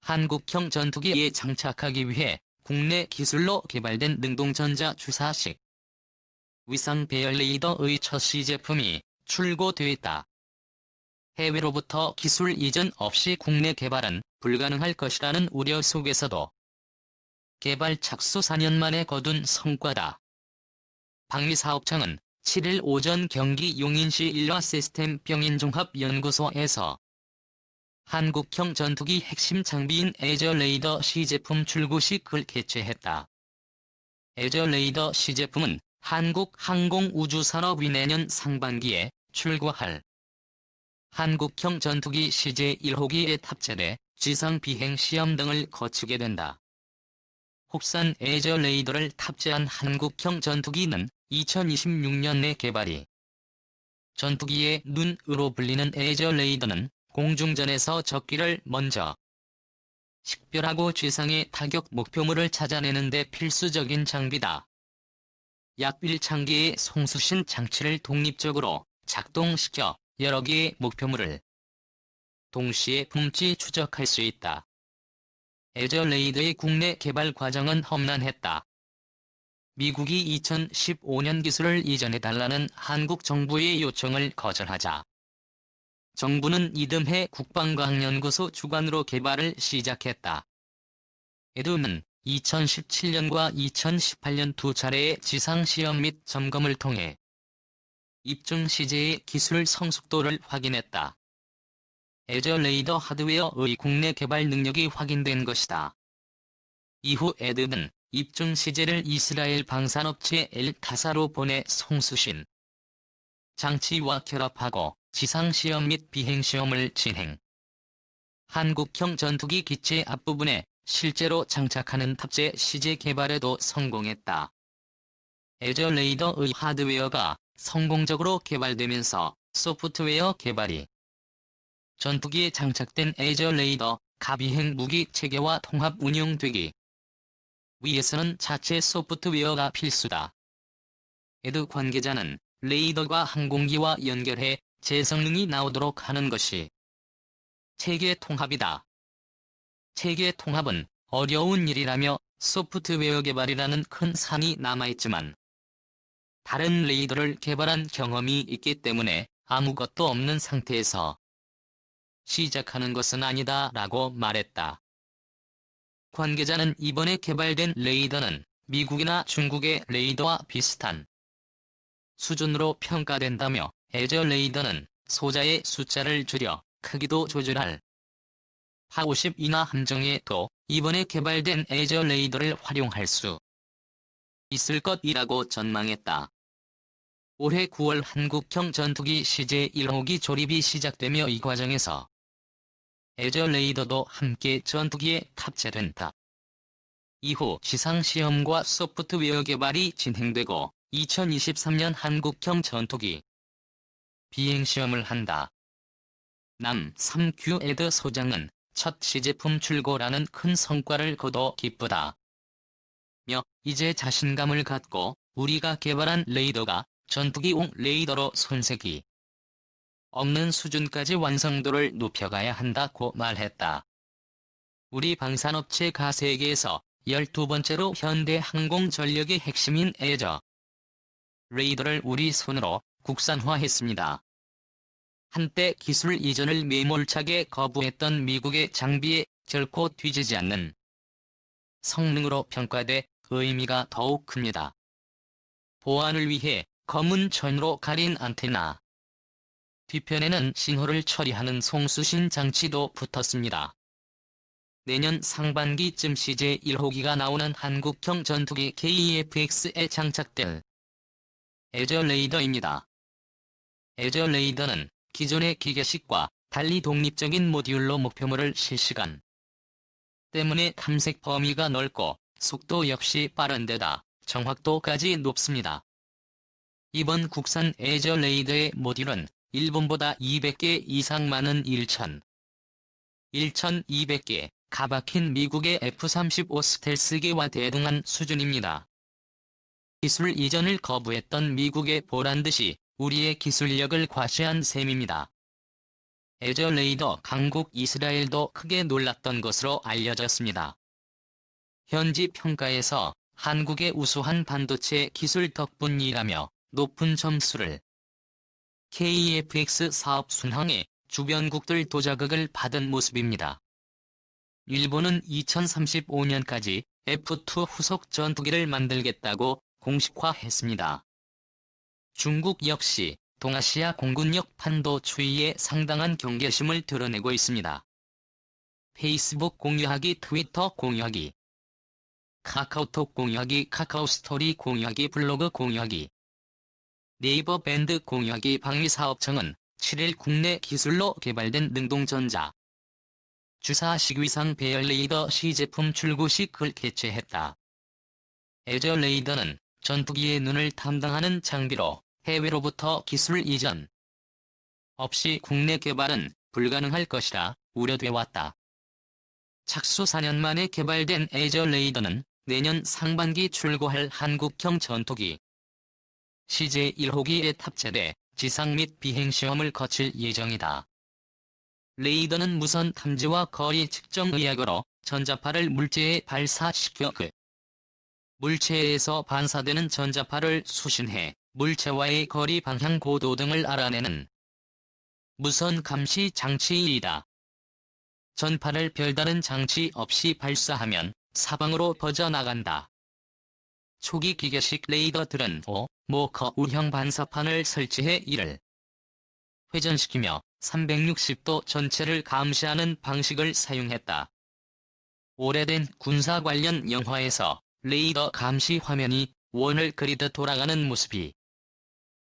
한국형 전투기에 장착하기 위해 국내 기술로 개발된 능동전자 주사식 위상 배열 레이더의 첫 시제품이 출고됐다. 해외로부터 기술 이전 없이 국내 개발은 불가능할 것이라는 우려 속에서도 개발 착수 4년 만에 거둔 성과다. 방위사업청은 7일 오전 경기 용인시 일화시스템 병인종합연구소에서 한국형 전투기 핵심 장비인 에저 레이더 시제품 출고식을 개최했다. 에저 레이더 시제품은 한국항공우주산업이 내년 상반기에 출고할 한국형 전투기 CJ-1호기에 탑재돼 지상 비행 시험 등을 거치게 된다. 국산 에저 레이더를 탑재한 한국형 전투기는 2026년에 개발이. 전투기의 눈으로 불리는 에저 레이더는 공중전에서 적기를 먼저 식별하고 지상의 타격 목표물을 찾아내는 데 필수적인 장비다. 약 1,000개의 송수신 장치를 독립적으로 작동시켜 여러 개의 목표물을 동시에 품질 추적할 수 있다. 에저 레이더의 국내 개발 과정은 험난했다. 미국이 2015년 기술을 이전해달라는 한국 정부의 요청을 거절하자 정부는 이듬해 국방과학연구소 주관으로 개발을 시작했다. 에드는 2017년과 2018년 두 차례의 지상시험 및 점검을 통해 입중 시제의 기술 성숙도를 확인했다. 에저 레이더 하드웨어의 국내 개발 능력이 확인된 것이다. 이후 에드는 입중 시제를 이스라엘 방산업체 엘타사로 보내 송수신 장치와 결합하고 지상시험 및 비행시험을 진행. 한국형 전투기 기체 앞부분에 실제로 장착하는 탑재 시제 개발에도 성공했다. 에저 레이더의 하드웨어가 성공적으로 개발되면서 소프트웨어 개발이 전투기에 장착된 에저 레이더 가비행 무기 체계와 통합 운용되기 위해서는 자체 소프트웨어가 필수다. 에드 관계자는 레이더가 항공기와 연결해 제성능이 나오도록 하는 것이 체계 통합이다. 체계 통합은 어려운 일이라며 소프트웨어 개발이라는 큰 산이 남아있지만 다른 레이더를 개발한 경험이 있기 때문에 아무것도 없는 상태에서 시작하는 것은 아니다라고 말했다. 관계자는 이번에 개발된 레이더는 미국이나 중국의 레이더와 비슷한 수준으로 평가된다며 에저 레이더는 소자의 숫자를 줄여 크기도 조절할 파50 인하 함정에도 이번에 개발된 에저 레이더를 활용할 수 있을 것이라고 전망했다. 올해 9월 한국형 전투기 CJ-1호기 조립이 시작되며 이 과정에서 에저 레이더도 함께 전투기에 탑재된다. 이후 지상시험과 소프트웨어 개발이 진행되고 2023년 한국형 전투기 비행시험을 한다. 남 3큐 에드 소장은 첫 시제품 출고라는 큰 성과를 거둬 기쁘다. 며 이제 자신감을 갖고 우리가 개발한 레이더가 전투기용 레이더로 손색이 없는 수준까지 완성도를 높여가야 한다고 말했다. 우리 방산업체가 세계에서 12번째로 현대항공전력의 핵심인 에저 레이더를 우리 손으로 국산화했습니다. 한때 기술 이전을 매몰차게 거부했던 미국의 장비에 결코 뒤지지 않는 성능으로 평가돼 의미가 더욱 큽니다. 보안을 위해 검은 천으로 가린 안테나, 뒤편에는 신호를 처리하는 송수신 장치도 붙었습니다. 내년 상반기쯤 CJ-1호기가 나오는 한국형 전투기 KEFX에 장착될 에저 레이더입니다. 에저 레이더는 기존의 기계식과 달리 독립적인 모듈로 목표물을 실시간 때문에 탐색 범위가 넓고 속도 역시 빠른 데다 정확도까지 높습니다. 이번 국산 에저 레이더의 모듈은 일본보다 200개 이상 많은 1,200개 가박힌 미국의 F-35 스텔스기와 대등한 수준입니다. 기술 이전을 거부했던 미국에 보란듯이 우리의 기술력을 과시한 셈입니다. 에저 레이더 강국 이스라엘도 크게 놀랐던 것으로 알려졌습니다. 현지 평가에서 한국의 우수한 반도체 기술 덕분이라며 높은 점수를 KF-X 사업 순항에 주변국들 도자극을 받은 모습입니다. 일본은 2035년까지 F2 후속 전투기를 만들겠다고 공식화했습니다. 중국 역시 동아시아 공군력 판도 추이에 상당한 경계심을 드러내고 있습니다. 페이스북 공유하기, 트위터 공유하기, 카카오톡 공유하기, 카카오스토리 공유하기, 블로그 공유하기, 네이버 밴드 공유하기. 방위사업청은 7일 국내 기술로 개발된 능동전자 주사식 위상 배열 레이더 시제품 출고식을 개최했다. 에저 레이더는 전투기의 눈을 담당하는 장비로 해외로부터 기술 이전 없이 국내 개발은 불가능할 것이라 우려돼 왔다. 착수 4년 만에 개발된 에저 레이더는 내년 상반기 출고할 한국형 전투기 CJ-1호기에 탑재돼 지상 및 비행 시험을 거칠 예정이다. 레이더는 무선 탐지와 거리 측정 의약으로 전자파를 물체에 발사시켜 그 물체에서 반사되는 전자파를 수신해 물체와의 거리, 방향, 고도 등을 알아내는 무선 감시 장치이다. 전파를 별다른 장치 없이 발사하면 사방으로 퍼져나간다. 초기 기계식 레이더들은 5모커 우형 반사판을 설치해 이를 회전시키며 360도 전체를 감시하는 방식을 사용했다. 오래된 군사 관련 영화에서 레이더 감시 화면이 원을 그리듯 돌아가는 모습이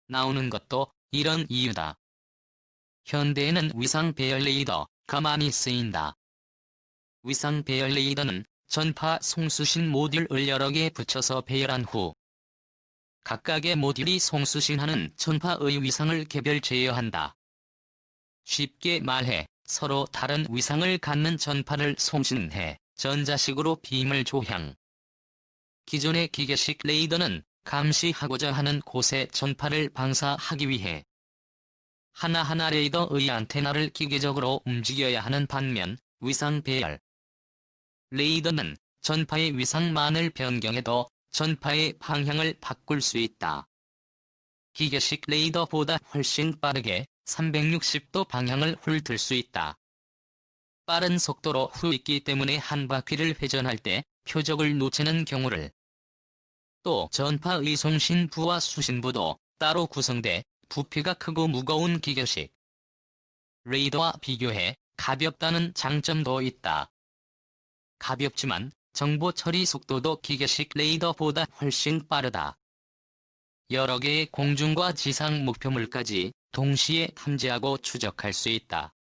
나오는 것도 이런 이유다. 현대에는 위상 배열 레이더가 많이 쓰인다. 위상 배열 레이더는 전파 송수신 모듈을 여러 개 붙여서 배열한 후 각각의 모듈이 송수신하는 전파의 위상을 개별 제어한다. 쉽게 말해 서로 다른 위상을 갖는 전파를 송신해 전자식으로 빔을 조향. 기존의 기계식 레이더는 감시하고자 하는 곳에 전파를 방사하기 위해 하나하나 레이더의 안테나를 기계적으로 움직여야 하는 반면 위상 배열 레이더는 전파의 위상만을 변경해도 전파의 방향을 바꿀 수 있다. 기계식 레이더보다 훨씬 빠르게 360도 방향을 훑을 수 있다. 빠른 속도로 훑기 때문에 한 바퀴를 회전할 때 표적을 놓치는 경우를 또 전파의 송신부와 수신부도 따로 구성돼 부피가 크고 무거운 기계식 레이더와 비교해 가볍다는 장점도 있다. 가볍지만 정보 처리 속도도 기계식 레이더보다 훨씬 빠르다. 여러 개의 공중과 지상 목표물까지 동시에 탐지하고 추적할 수 있다.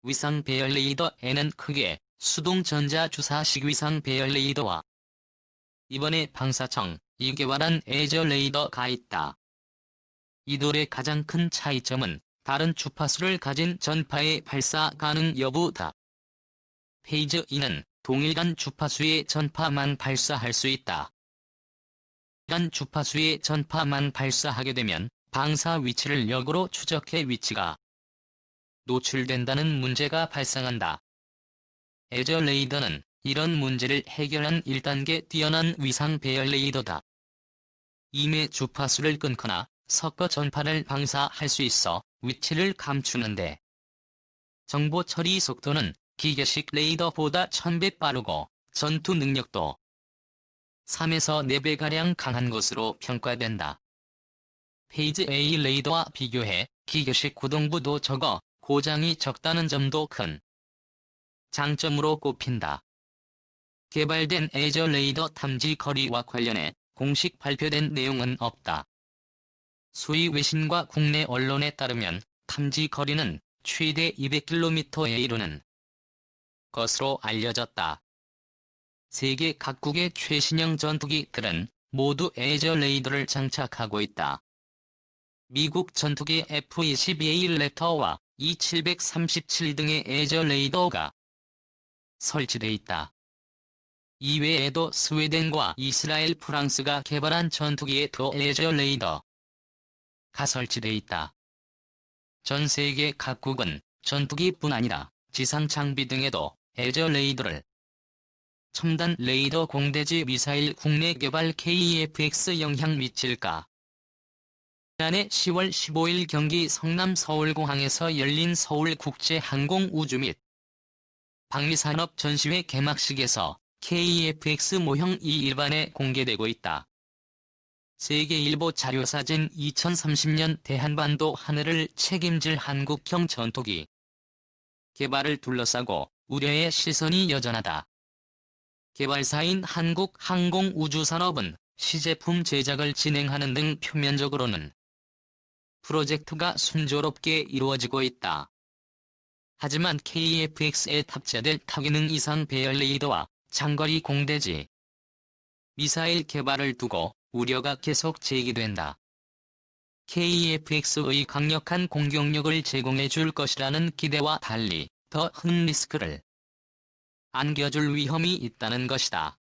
위상 배열 레이더에는 크게 수동 전자 주사식 위상 배열 레이더와 이번에 방사청이 개발한 에저 레이더가 있다. 이 둘의 가장 큰 차이점은 다른 주파수를 가진 전파의 발사 가능 여부다. 페이즈 2는 동일한 주파수의 전파만 발사할 수 있다. 동일한 주파수의 전파만 발사하게 되면 방사 위치를 역으로 추적해 위치가 노출된다는 문제가 발생한다. 에저 레이더는 이런 문제를 해결한 1단계 뛰어난 위상 배열 레이더다. 임의 주파수를 끊거나 섞어 전파를 방사할 수 있어 위치를 감추는데 정보 처리 속도는 기계식 레이더보다 1000배 빠르고 전투 능력도 3에서 4배가량 강한 것으로 평가된다. 페이즈 A 레이더와 비교해 기계식 구동부도 적어 고장이 적다는 점도 큰 장점으로 꼽힌다. 개발된 에저 레이더 탐지 거리와 관련해 공식 발표된 내용은 없다. 수의 외신과 국내 언론에 따르면 탐지 거리는 최대 200km에 이르는 것으로 알려졌다. 세계 각국의 최신형 전투기들은 모두 에저 레이더를 장착하고 있다. 미국 전투기 F-22A 랩터와 E-737 등의 에저 레이더가 설치돼 있다. 이외에도 스웨덴과 이스라엘, 프랑스가 개발한 전투기에도 에저 레이더가 설치돼 있다. 전 세계 각국은 전투기뿐 아니라 지상 장비 등에도 에저 레이더를 첨단 레이더 공대지 미사일 국내 개발 KEFX 영향 미칠까? 지난해 10월 15일 경기 성남 서울공항에서 열린 서울국제항공우주 및 방위산업 전시회 개막식에서 KEFX 모형이 일반에 공개되고 있다. 세계일보 자료사진 2030년 대한반도 하늘을 책임질 한국형 전투기 개발을 둘러싸고 우려의 시선이 여전하다. 개발사인 한국항공우주산업은 시제품 제작을 진행하는 등 표면적으로는 프로젝트가 순조롭게 이루어지고 있다. 하지만 KEFX에 탑재될 타기능 이상 배열 레이더와 장거리 공대지 미사일 개발을 두고 우려가 계속 제기된다. KEFX의 강력한 공격력을 제공해 줄 것이라는 기대와 달리 더 큰 리스크를 안겨줄 위험이 있다는 것이다.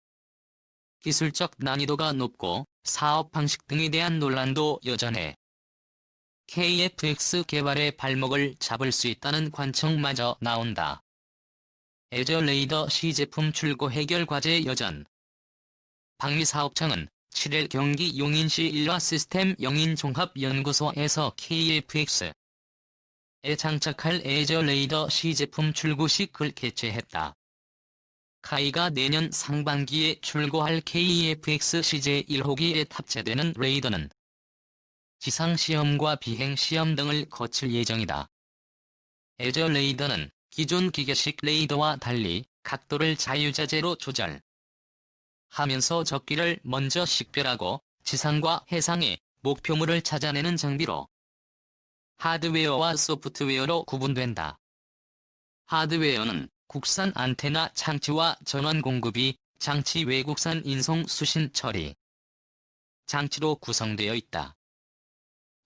기술적 난이도가 높고 사업 방식 등에 대한 논란도 여전해 KEFX 개발의 발목을 잡을 수 있다는 관청마저 나온다. 에저 레이더 시제품 출고 해결 과제 여전. 방위사업청은 7일 경기 용인시 일화 시스템 영인종합연구소에서 KEFX에 장착할 에저 레이더 시제품 출고식을 개최했다. 카이가 내년 상반기에 출고할 KEFX CJ 1호기에 탑재되는 레이더는 지상시험과 비행시험 등을 거칠 예정이다. 에저 레이더는 기존 기계식 레이더와 달리 각도를 자유자재로 조절하면서 적기를 먼저 식별하고 지상과 해상의 목표물을 찾아내는 장비로 하드웨어와 소프트웨어로 구분된다. 하드웨어는 국산 안테나 장치와 전원 공급이 장치 외국산 인송 수신 처리 장치로 구성되어 있다.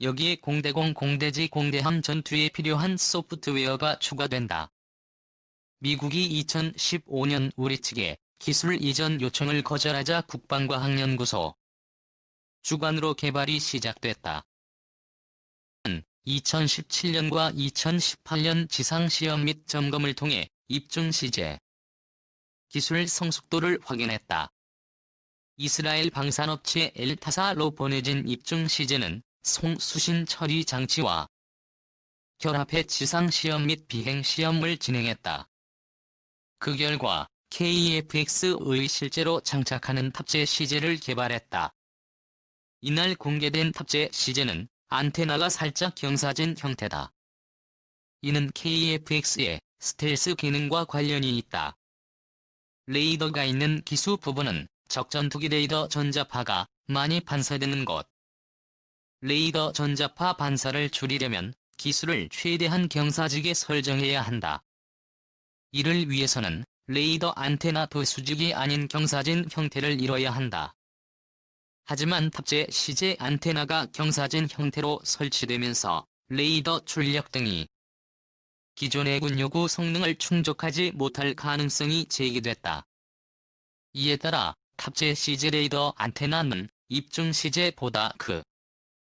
여기에 공대공 공대지 공대함 전투에 필요한 소프트웨어가 추가된다. 미국이 2015년 우리 측에 기술 이전 요청을 거절하자 국방과학연구소 주관으로 개발이 시작됐다. 2017년과 2018년 지상시험 및 점검을 통해 입중 시제 기술 성숙도를 확인했다. 이스라엘 방산업체 엘타사로 보내진 입중 시제는 송수신 처리 장치와 결합해 지상시험 및 비행시험을 진행했다. 그 결과 KEFX의 실제로 장착하는 탑재 시제를 개발했다. 이날 공개된 탑재 시제는 안테나가 살짝 경사진 형태다. 이는 KEFX의 스텔스 기능과 관련이 있다. 레이더가 있는 기수 부분은 적전투기 레이더 전자파가 많이 반사되는 곳. 레이더 전자파 반사를 줄이려면 기수를 최대한 경사지게 설정해야 한다. 이를 위해서는 레이더 안테나 도수직이 아닌 경사진 형태를 이뤄야 한다. 하지만 탑재 시제 안테나가 경사진 형태로 설치되면서 레이더 출력 등이 기존의 군 요구 성능을 충족하지 못할 가능성이 제기됐다. 이에 따라 탑재 시제 레이더 안테나는 입중 시제보다 그